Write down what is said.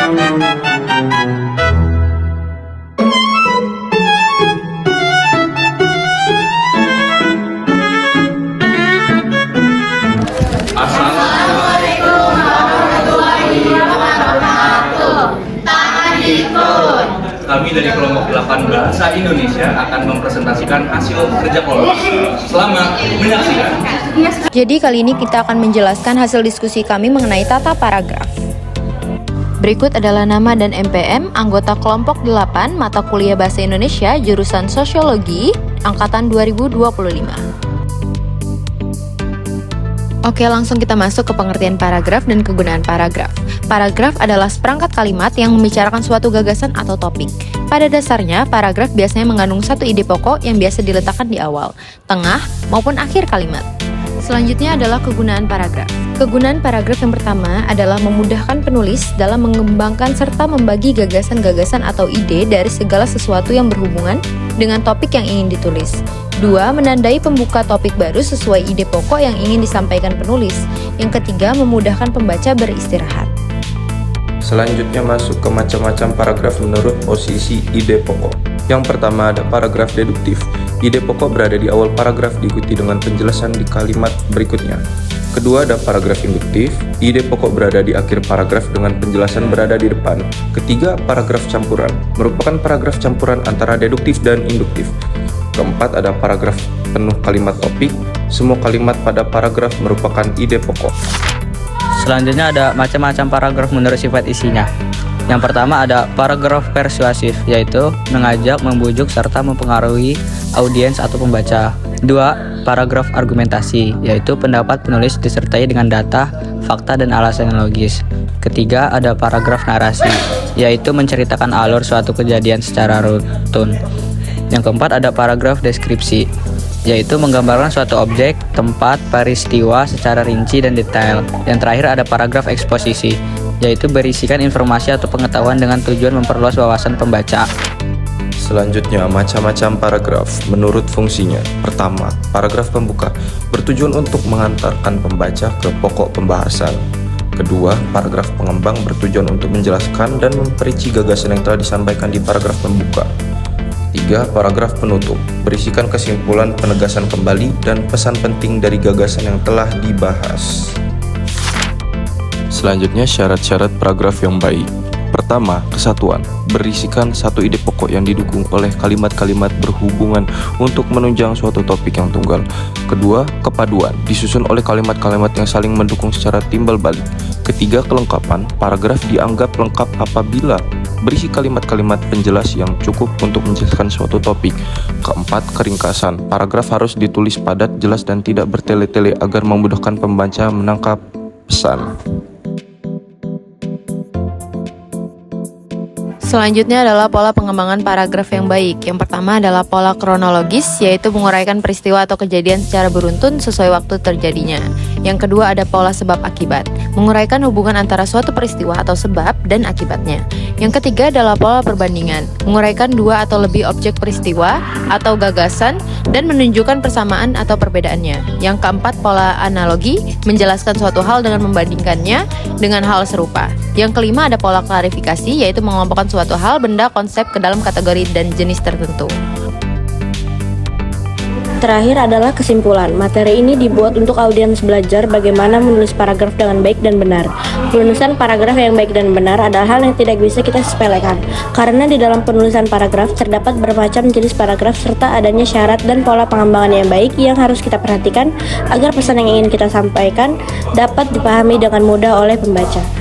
Assalamualaikum warahmatullahi wabarakatuh. Tangan diikut. Kami dari kelompok 8 Bahasa Indonesia akan mempresentasikan hasil kerja kelompok. Selamat menyaksikan. Jadi kali ini kita akan menjelaskan hasil diskusi kami mengenai tata paragraf. Berikut adalah nama dan MPM anggota kelompok 8 mata kuliah Bahasa Indonesia jurusan Sosiologi angkatan 2025. Oke, langsung kita masuk ke pengertian paragraf dan kegunaan paragraf. Paragraf adalah seperangkat kalimat yang membicarakan suatu gagasan atau topik. Pada dasarnya, paragraf biasanya mengandung satu ide pokok yang biasa diletakkan di awal, tengah, maupun akhir kalimat. Selanjutnya adalah kegunaan paragraf. Kegunaan paragraf yang pertama adalah memudahkan penulis dalam mengembangkan serta membagi gagasan-gagasan atau ide dari segala sesuatu yang berhubungan dengan topik yang ingin ditulis. 2. Menandai pembuka topik baru sesuai ide pokok yang ingin disampaikan penulis. Yang ketiga, memudahkan pembaca beristirahat. Selanjutnya masuk ke macam-macam paragraf menurut posisi ide pokok. Yang pertama ada paragraf deduktif. Ide pokok berada di awal paragraf diikuti dengan penjelasan di kalimat berikutnya. Kedua ada paragraf induktif. Ide pokok berada di akhir paragraf dengan penjelasan berada di depan. Ketiga, paragraf campuran. Merupakan paragraf campuran antara deduktif dan induktif. Keempat ada paragraf penuh kalimat topik. Semua kalimat pada paragraf merupakan ide pokok. Selanjutnya ada macam-macam paragraf menurut sifat isinya. Yang pertama ada paragraf persuasif, yaitu mengajak, membujuk, serta mempengaruhi audiens atau pembaca. 2. Paragraf argumentasi, yaitu pendapat penulis disertai dengan data, fakta, dan alasan yang logis. Ketiga ada paragraf narasi, yaitu menceritakan alur suatu kejadian secara runtun. Yang keempat ada paragraf deskripsi, yaitu menggambarkan suatu objek, tempat, peristiwa secara rinci dan detail. Yang terakhir ada paragraf eksposisi, yaitu berisikan informasi atau pengetahuan dengan tujuan memperluas wawasan pembaca. Selanjutnya, macam-macam paragraf menurut fungsinya. Pertama, paragraf pembuka bertujuan untuk mengantarkan pembaca ke pokok pembahasan. Kedua, paragraf pengembang bertujuan untuk menjelaskan dan memperinci gagasan yang telah disampaikan di paragraf pembuka. 3. Paragraf penutup berisikan kesimpulan, penegasan kembali, dan pesan penting dari gagasan yang telah dibahas. Selanjutnya, syarat-syarat paragraf yang baik. Pertama, kesatuan berisikan satu ide pokok yang didukung oleh kalimat-kalimat berhubungan untuk menunjang suatu topik yang tunggal. Kedua, kepaduan disusun oleh kalimat-kalimat yang saling mendukung secara timbal balik. Ketiga, kelengkapan paragraf dianggap lengkap apabila berisi kalimat-kalimat penjelas yang cukup untuk menjelaskan suatu topik. Keempat, keringkasan paragraf harus ditulis padat, jelas, dan tidak bertele-tele agar memudahkan pembaca menangkap pesan. Selanjutnya adalah pola pengembangan paragraf yang baik. Yang pertama adalah pola kronologis, yaitu menguraikan peristiwa atau kejadian secara beruntun sesuai waktu terjadinya. Yang kedua ada pola sebab akibat, menguraikan hubungan antara suatu peristiwa atau sebab dan akibatnya. Yang ketiga adalah pola perbandingan, menguraikan dua atau lebih objek peristiwa atau gagasan dan menunjukkan persamaan atau perbedaannya. Yang keempat pola analogi, menjelaskan suatu hal dengan membandingkannya dengan hal serupa. Yang kelima ada pola klarifikasi, yaitu mengelompokkan suatu hal, benda, konsep ke dalam kategori dan jenis tertentu. Terakhir adalah kesimpulan. Materi ini dibuat untuk audiens belajar bagaimana menulis paragraf dengan baik dan benar. Penulisan paragraf yang baik dan benar adalah hal yang tidak bisa kita sepelekan, karena di dalam penulisan paragraf terdapat bermacam jenis paragraf serta adanya syarat dan pola pengembangan yang baik yang harus kita perhatikan agar pesan yang ingin kita sampaikan dapat dipahami dengan mudah oleh pembaca.